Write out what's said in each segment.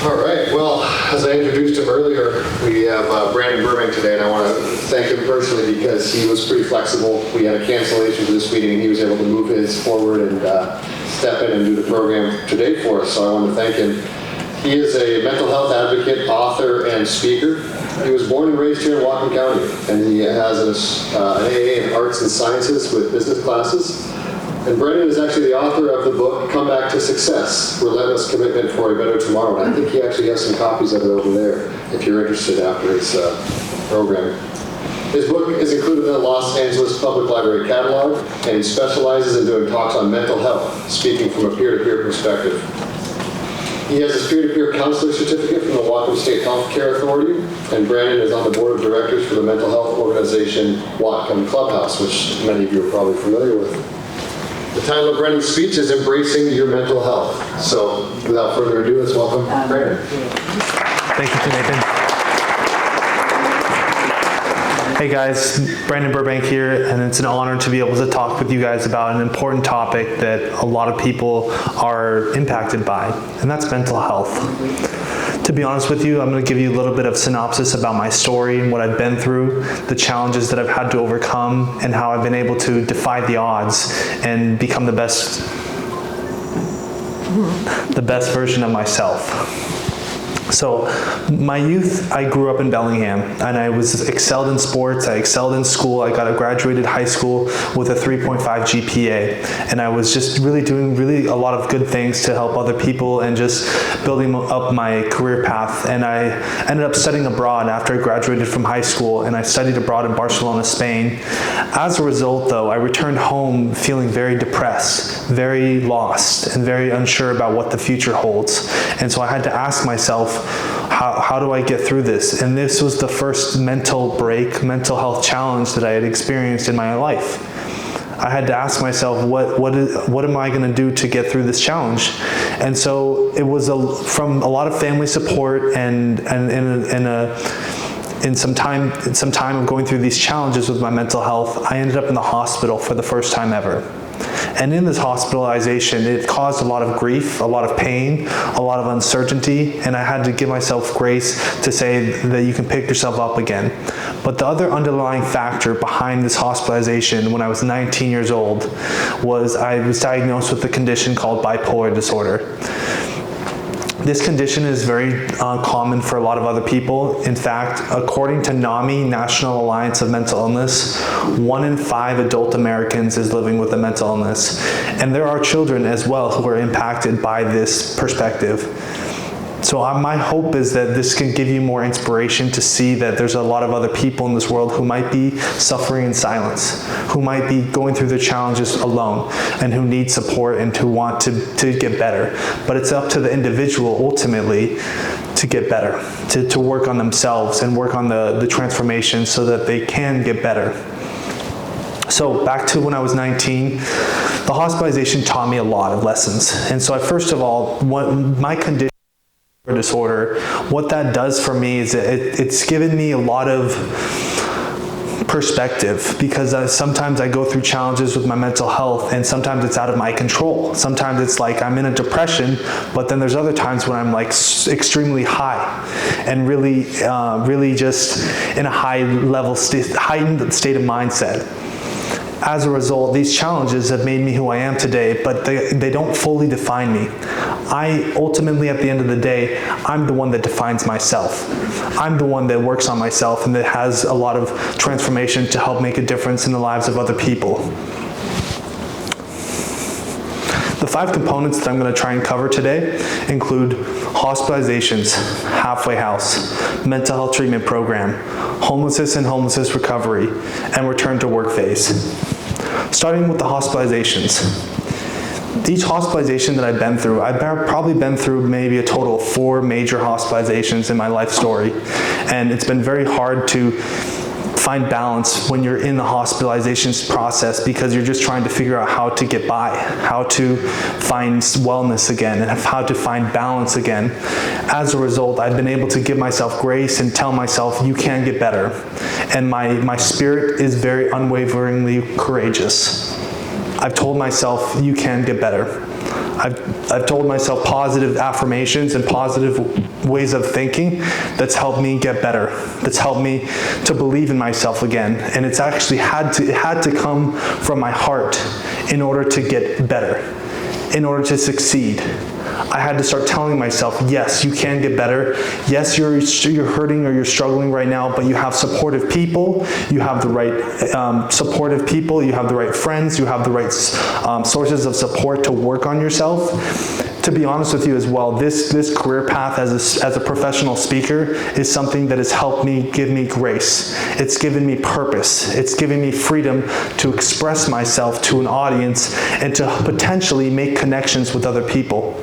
All right, well, as I introduced him earlier, we have Brandon Burbank today, and I want to thank him personally because he was pretty flexible. We had a cancellation for this meeting, and he was able to move his forward and step in and do the program today for us, so I want to thank him. He is a mental health advocate, author, and speaker. He was born and raised here in Whatcom County, and he has an AA in Arts and Sciences with business classes. And Brendan is actually the author of the book, Come Back to Success, Relentless Commitment for a Better Tomorrow. And I think he actually has some copies of it over there, if you're interested after his program. His book is included in the Los Angeles Public Library catalog, and he specializes in doing talks on mental health, speaking from a peer-to-peer perspective. He has his peer-to-peer counselor certificate from the Whatcom State Health Care Authority, and Brandon is on the board of directors for the mental health organization Whatcom Clubhouse, which many of you are probably familiar with. The title of Brandon's speech is Embracing Your Mental Health. So without further ado, let's welcome Brandon. Thank you, Nathan. Hey guys, Brandon Burbank here, and it's an honor to be able to talk with you guys about an important topic that a lot of people are impacted by, and that's mental health. To be honest with you, I'm going to give you a little bit of synopsis about my story and what I've been through, the challenges that I've had to overcome, and how I've been able to defy the odds and become the best version of myself. So, my youth, I grew up in Bellingham, and I was excelled in sports, I excelled in school, I graduated high school with a 3.5 GPA, and I was just really doing a lot of good things to help other people and just building up my career path. And I ended up studying abroad after I graduated from high school, and I studied abroad in Barcelona, Spain. As a result, though, I returned home feeling very depressed, very lost, and very unsure about what the future holds. And so I had to ask myself, how do I get through this? And this was the first mental health challenge that I had experienced in my life. I had to ask myself, what am I going to do to get through this challenge? And so it was from a lot of family support and in some time of going through these challenges with my mental health, I ended up in the hospital for the first time ever. And in this hospitalization, it caused a lot of grief, a lot of pain, a lot of uncertainty, and I had to give myself grace to say that you can pick yourself up again. But the other underlying factor behind this hospitalization when I was 19 years old was I was diagnosed with a condition called bipolar disorder. This condition is very common for a lot of other people. In fact, according to NAMI, National Alliance of Mental Illness, 1 in 5 adult Americans is living with a mental illness. And there are children as well who are impacted by this perspective. So my hope is that this can give you more inspiration to see that there's a lot of other people in this world who might be suffering in silence, who might be going through their challenges alone, and who need support and who want to get better. But it's up to the individual ultimately to get better, to work on themselves and work on the transformation so that they can get better. So back to when I was 19, the hospitalization taught me a lot of lessons. And so first of all, my condition disorder, what that does for me is it's given me a lot of perspective, because sometimes I go through challenges with my mental health and sometimes it's out of my control. Sometimes it's like I'm in a depression, but then there's other times when I'm like extremely high and really just in a heightened state of mindset. As a result, these challenges have made me who I am today, but they don't fully define me. I ultimately, at the end of the day, I'm the one that defines myself. I'm the one that works on myself and that has a lot of transformation to help make a difference in the lives of other people. The 5 components that I'm going to try and cover today include hospitalizations, halfway house, mental health treatment program, homelessness and homelessness recovery, and return to work phase. Starting with the hospitalizations. Each hospitalization that I've been through, I've probably been through maybe a total of 4 major hospitalizations in my life story. And it's been very hard to find balance when you're in the hospitalizations process, because you're just trying to figure out how to get by, how to find wellness again, and how to find balance again. As a result, I've been able to give myself grace and tell myself, you can get better. And my spirit is very unwaveringly courageous. I've told myself, you can get better. I've told myself positive affirmations and positive ways of thinking that's helped me get better, that's helped me to believe in myself again. And it's actually had to come from my heart in order to get better, in order to succeed. I had to start telling myself, yes, you can get better. Yes, you're hurting or you're struggling right now, but you have supportive people. You have the right supportive people. You have the right friends. You have the right sources of support to work on yourself. To be honest with you as well, this career path as a professional speaker is something that has helped me, give me grace. It's given me purpose. It's given me freedom to express myself to an audience and to potentially make connections with other people.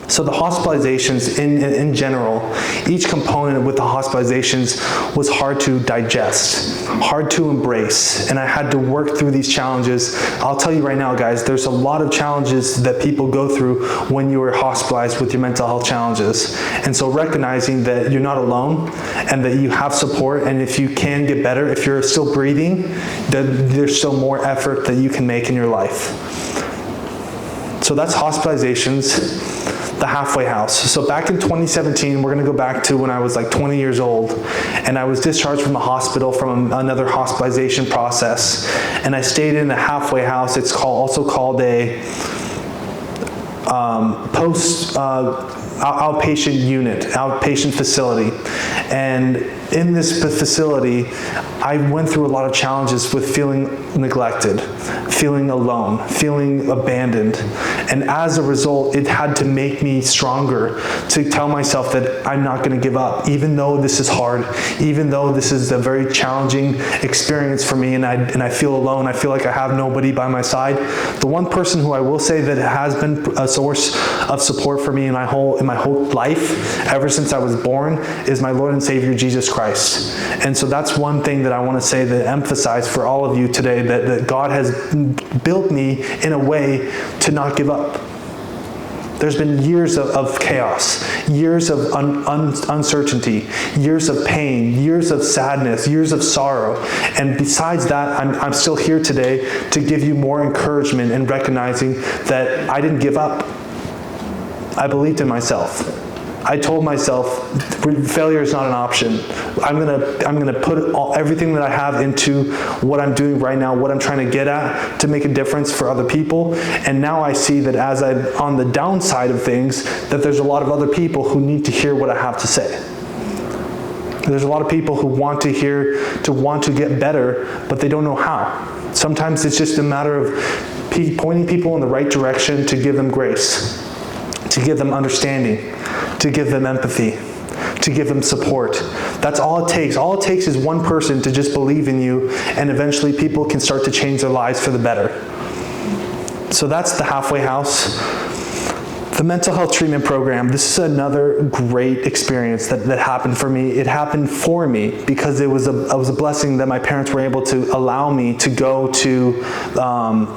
So the hospitalizations in general, each component with the hospitalizations was hard to digest, hard to embrace, and I had to work through these challenges. I'll tell you right now, guys, there's a lot of challenges that people go through when you are hospitalized with your mental health challenges. And so recognizing that you're not alone and that you have support, and if you can get better, if you're still breathing, then there's still more effort that you can make in your life. So that's hospitalizations. The halfway house. So back in 2017, we're going to go back to when I was like 20 years old, and I was discharged from the hospital from another hospitalization process, and I stayed in a halfway house. It's also called a outpatient unit, outpatient facility. And in this facility, I went through a lot of challenges with feeling neglected, feeling alone, feeling abandoned. And as a result, it had to make me stronger to tell myself that I'm not going to give up, even though this is hard, even though this is a very challenging experience for me, and I feel alone. I feel like I have nobody by my side. The one person who I will say that has been a source of support for me in my whole life, ever since I was born, is my Lord and Savior, Jesus Christ. And so that's one thing that I want to say, that emphasize for all of you today, that God has built me in a way to not give up. There's been years of chaos, years of uncertainty, years of pain, years of sadness, years of sorrow. And besides that, I'm still here today to give you more encouragement in recognizing that I didn't give up. I believed in myself. I told myself failure is not an option. I'm gonna put everything that I have into what I'm doing right now, what I'm trying to get at, to make a difference for other people. And now I see that as I'm on the downside of things, that there's a lot of other people who need to hear what I have to say. There's a lot of people who want to get better, but they don't know how. Sometimes it's just a matter of pointing people in the right direction to give them grace, to give them understanding, to give them empathy, to give them support. That's all it takes. All it takes is one person to just believe in you, and eventually people can start to change their lives for the better. So that's the halfway house. The mental health treatment program, this is another great experience that happened for me. It happened for me because it was a blessing that my parents were able to allow me to go to.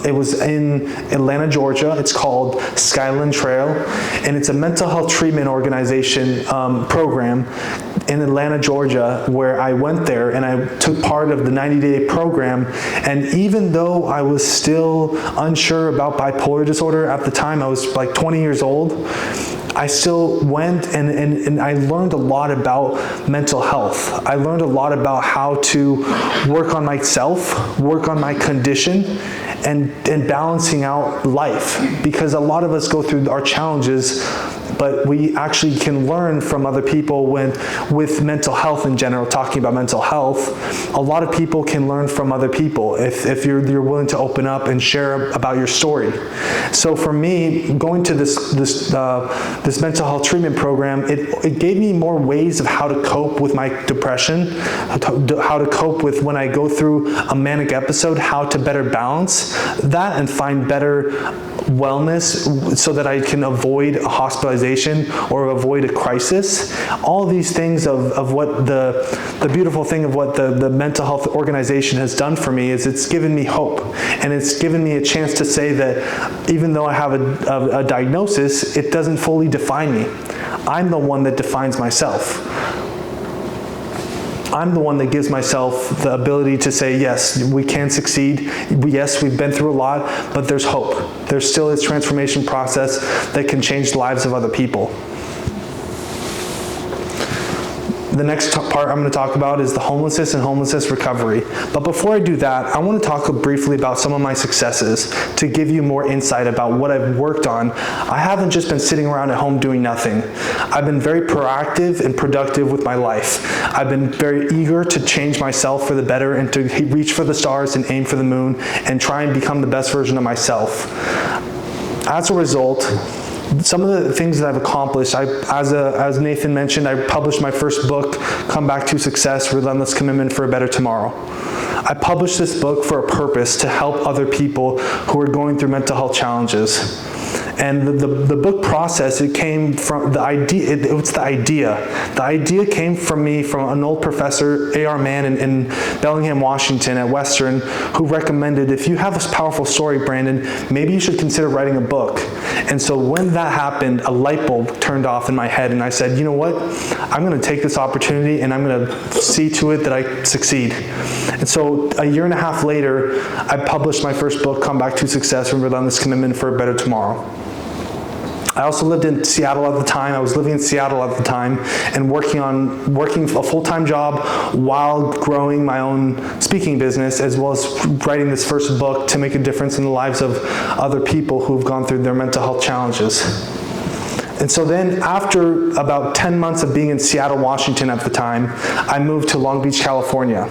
It was in Atlanta, Georgia. It's called Skyland Trail, and it's a mental health treatment organization program in Atlanta, Georgia, where I went there and I took part of the 90-day program. And even though I was still unsure about bipolar disorder at the time, I was like 20 years old, I still went and I learned a lot about mental health. I learned a lot about how to work on myself, work on my condition, and balancing out life. Because a lot of us go through our challenges, but we actually can learn from other people with mental health in general, talking about mental health. A lot of people can learn from other people if you're willing to open up and share about your story. So for me, going to this mental health treatment program, it gave me more ways of how to cope with my depression, how to cope with when I go through a manic episode, how to better balance that and find better wellness so that I can avoid a hospitalization or avoid a crisis. All these things of what the beautiful thing of what the mental health organization has done for me is it's given me hope, and it's given me a chance to say that even though I have a diagnosis, it doesn't fully define me. I'm the one that defines myself. I'm the one that gives myself the ability to say, yes, we can succeed. Yes, we've been through a lot, but there's hope. There still is transformation process that can change the lives of other people. The next part I'm going to talk about is the homelessness and homelessness recovery. But before I do that, I want to talk briefly about some of my successes to give you more insight about what I've worked on. I haven't just been sitting around at home doing nothing. I've been very proactive and productive with my life. I've been very eager to change myself for the better and to reach for the stars and aim for the moon and try and become the best version of myself. As a result, some of the things that I've accomplished, as Nathan mentioned, I published my first book, Come Back to Success, Relentless Commitment for a Better Tomorrow. I published this book for a purpose to help other people who are going through mental health challenges. And the book process, it came from the idea, it's the idea. The idea came from me, from an old professor, A.R. Mann in Bellingham, Washington at Western, who recommended, if you have this powerful story, Brandon, maybe you should consider writing a book. And so when that happened, a light bulb turned off in my head, and I said, you know what? I'm going to take this opportunity and I'm going to see to it that I succeed. And so a year and a half later, I published my first book, Come Back to Success, Relentless Commitment for a Better Tomorrow. I also lived in Seattle at the time. I was living in Seattle at the time and working a full-time job while growing my own speaking business, as well as writing this first book to make a difference in the lives of other people who've gone through their mental health challenges. And so then after about 10 months of being in Seattle, Washington at the time, I moved to Long Beach, California.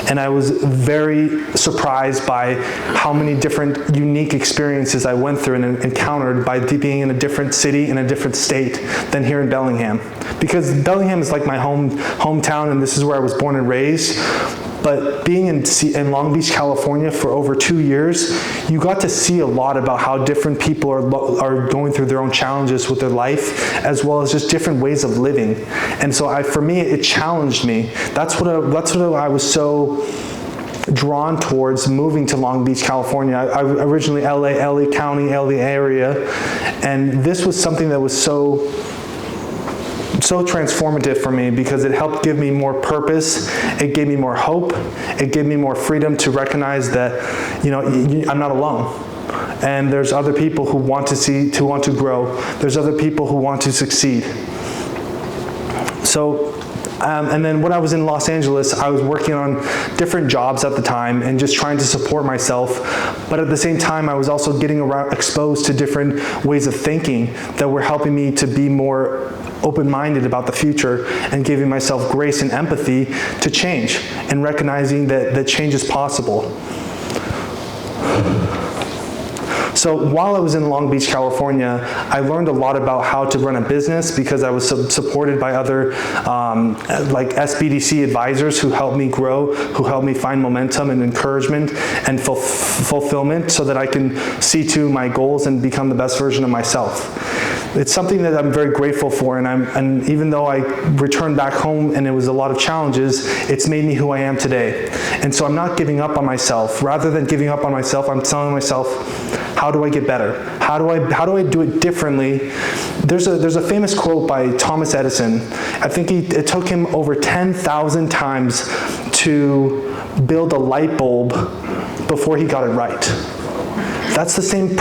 And I was very surprised by how many different unique experiences I went through and encountered by being in a different city, in a different state than here in Bellingham. Because Bellingham is like my hometown, and this is where I was born and raised. But being in Long Beach, California for over 2 years, you got to see a lot about how different people are going through their own challenges with their life, as well as just different ways of living. And so for me, it challenged me. That's what I was so drawn towards moving to Long Beach, California. I originally LA County, LA area, and this was something that was so transformative for me because it helped give me more purpose, it gave me more hope, it gave me more freedom to recognize that, I'm not alone. And there's other people who want to grow. There's other people who want to succeed. So, and then when I was in Los Angeles, I was working on different jobs at the time and just trying to support myself. But at the same time, I was also getting exposed to different ways of thinking that were helping me to be more open-minded about the future and giving myself grace and empathy to change and recognizing that change is possible. So while I was in Long Beach, California, I learned a lot about how to run a business because I was supported by other like SBDC advisors who helped me grow, who helped me find momentum and encouragement and fulfillment so that I can see to my goals and become the best version of myself. It's something that I'm very grateful for, and even though I returned back home and it was a lot of challenges, it's made me who I am today. And so I'm not giving up on myself. Rather than giving up on myself, I'm telling myself, how do I get better? How do I do it differently? There's a famous quote by Thomas Edison. I think it took him over 10,000 times to build a light bulb before he got it right. That's the same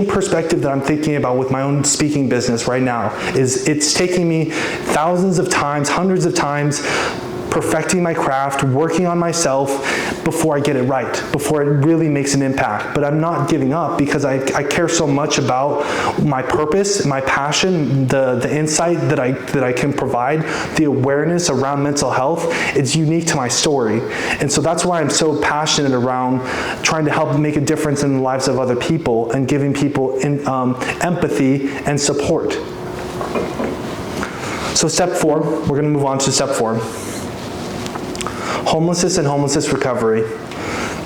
perspective that I'm thinking about with my own speaking business right now. It's taking me thousands of times, hundreds of times, perfecting my craft, working on myself before I get it right, before it really makes an impact. But I'm not giving up because I care so much about my purpose, my passion, the insight that I can provide, the awareness around mental health. It's unique to my story. And so that's why I'm so passionate around trying to help make a difference in the lives of other people and giving people empathy and support. So step 4, we're going to move on to step 4. Homelessness and homelessness recovery.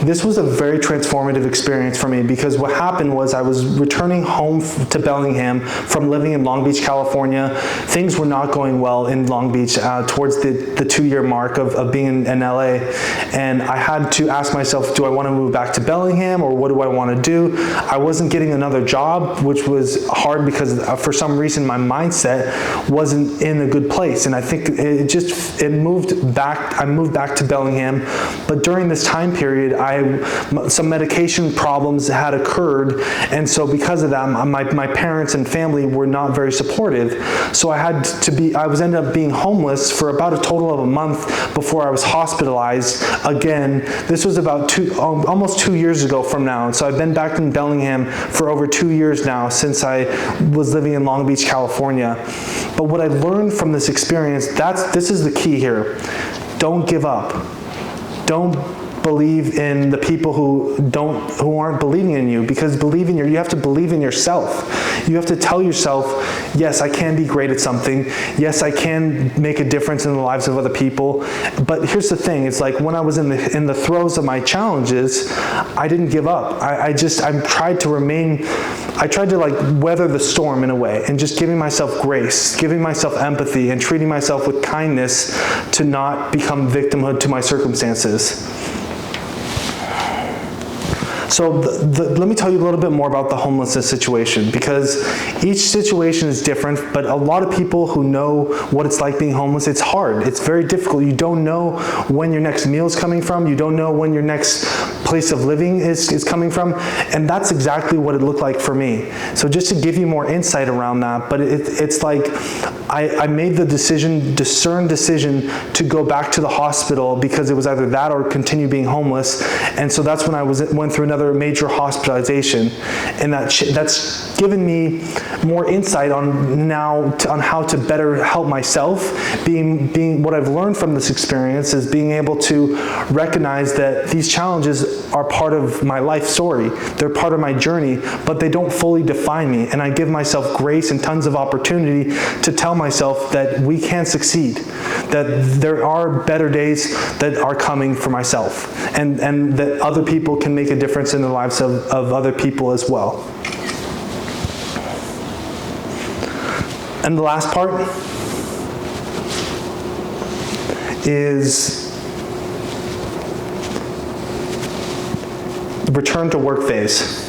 This was a very transformative experience for me, because what happened was I was returning home to Bellingham from living in Long Beach, California. Things were not going well in Long Beach towards the 2-year mark of being in LA. And I had to ask myself, do I want to move back to Bellingham, or what do I want to do? I wasn't getting another job, which was hard because for some reason my mindset wasn't in a good place. And I think I moved back to Bellingham, but during this time period, some medication problems had occurred, and so because of that, my parents and family were not very supportive. So I ended up being homeless for about a total of a month before I was hospitalized again. This was about almost 2 years ago from now. So I've been back in Bellingham for over 2 years now, since I was living in Long Beach, California. But what I learned from this experience, this is the key here. Don't give up. Don't believe in the people who aren't believing in you, because you have to believe in yourself. You have to tell yourself, yes, I can be great at something. Yes, I can make a difference in the lives of other people. But here's the thing, it's like when I was in the throes of my challenges, I didn't give up. I tried to like weather the storm in a way, and just giving myself grace, giving myself empathy, and treating myself with kindness to not become victimhood to my circumstances. So let me tell you a little bit more about the homelessness situation, because each situation is different, but a lot of people who know what it's like being homeless, it's hard. It's very difficult. You don't know when your next meal is coming from. You don't know when your next place of living is coming from. And that's exactly what it looked like for me. So just to give you more insight around that, but it's like I made the discerned decision to go back to the hospital, because it was either that or continue being homeless. And so that's when I went through another major hospitalization, and that's given me more insight on how to better help myself. Being what I've learned from this experience is being able to recognize that these challenges are part of my life story. They're part of my journey, but they don't fully define me. And I give myself grace and tons of opportunity to tell myself that we can succeed, that there are better days that are coming for myself, and that other people can make a difference in the lives of other people as well. And the last part is the return to work phase.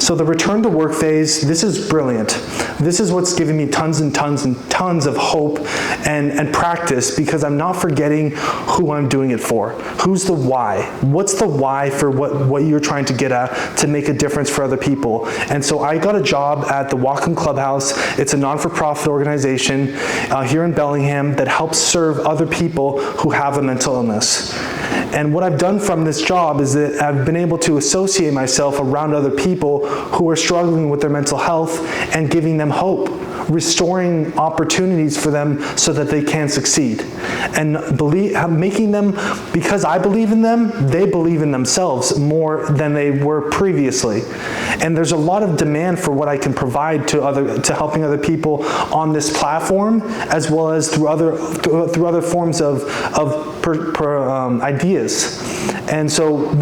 So the return to work phase, this is brilliant. This is what's giving me tons and tons and tons of hope and practice, because I'm not forgetting who I'm doing it for. Who's the why? What's the why for what you're trying to get at to make a difference for other people? And so I got a job at the Walk-In Clubhouse. It's a non-for-profit organization here in Bellingham that helps serve other people who have a mental illness. And what I've done from this job is that I've been able to associate myself around other people who are struggling with their mental health and giving them hope, restoring opportunities for them so that they can succeed. And making them, because I believe in them, they believe in themselves more than they were previously. And there's a lot of demand for what I can provide to helping other people on this platform, as well as through other forms of ideas. And so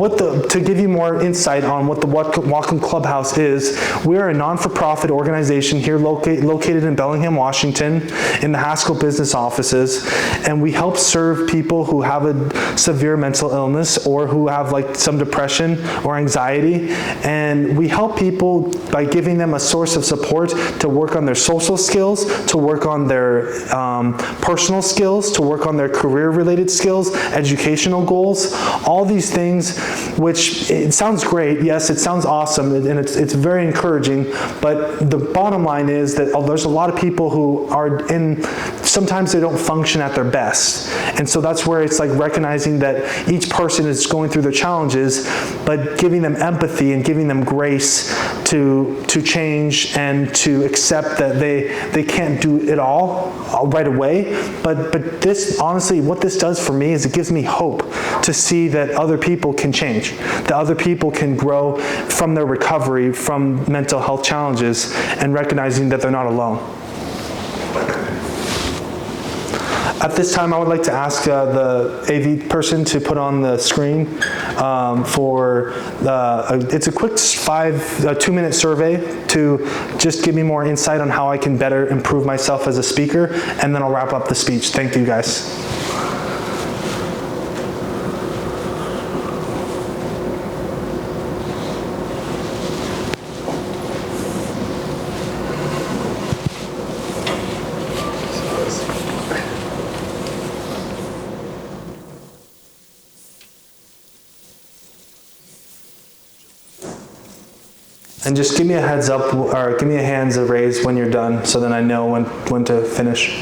to give you more insight on what the Walk-In Clubhouse is, we're a non-for-profit organization here located in Bellingham, Washington, in the Haskell business offices, and we help serve people who have a severe mental illness or who have like some depression or anxiety. And we help people by giving them a source of support to work on their social skills, to work on their personal skills, to work on their career-related skills, educational goals, all these things, which it sounds great. Yes, it sounds awesome, and it's very encouraging, but the bottom line is that there's a lot of people who sometimes they don't function at their best. And so that's where it's like recognizing that each person is going through their challenges, but giving them empathy and giving them grace to change and to accept that they can't do it all right away. But this, honestly, what this does for me is it gives me hope to see that other people can change, that other people can grow from their recovery from mental health challenges, and recognizing that they're not alone. At this time, I would like to ask the AV person to put on the screen it's a quick 2-minute survey to just give me more insight on how I can better improve myself as a speaker, and then I'll wrap up the speech. Thank you, guys. And just give me a heads up, or give me a hands raised when you're done, so then I know when to finish.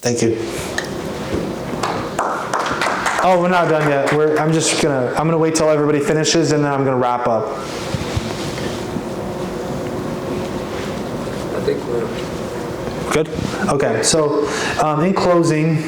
Thank you. Oh, we're not done yet. I'm gonna wait till everybody finishes, and then I'm gonna wrap up. I think we're Good? Okay, so in closing,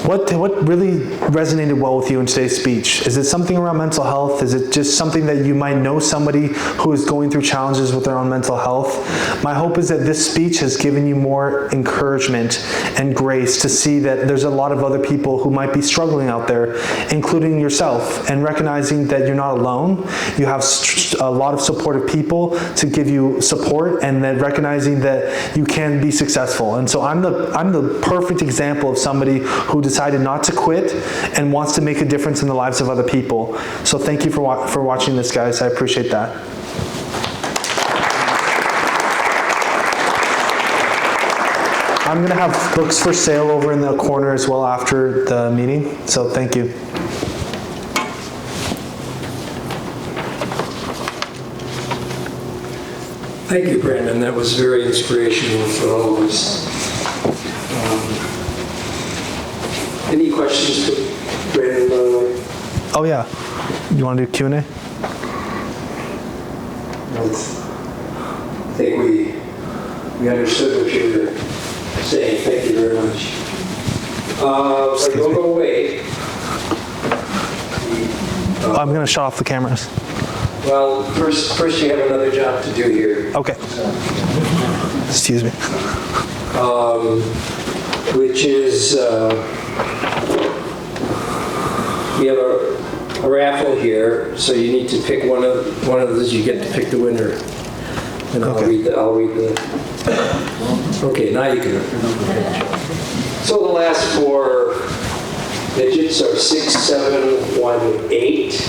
what really resonated well with you in today's speech? Is it something around mental health? Is it just something that you might know somebody who is going through challenges with their own mental health? My hope is that this speech has given you more encouragement and grace to see that there's a lot of other people who might be struggling out there, including yourself, and recognizing that you're not alone. You have a lot of supportive people to give you support, and then recognizing that you can be successful. And so I'm the perfect example of somebody who decided not to quit and wants to make a difference in the lives of other people. So thank you for watching this, guys. I appreciate that. I'm going to have books for sale over in the corner as well after the meeting. So thank you. Thank you, Brandon. That was very inspirational for all of us. Any questions for Brandon, by the way? Oh yeah. You want to do Q&A? I think we understood what you were saying. Thank you very much. But don't go away. I'm going to shut off the cameras. Well, first you have another job to do here. Okay. Excuse me. Which is, we have a raffle here, so you need to pick one of those. You get to pick the winner, and I'll read the. Okay, now you can. So the last four digits are 6718.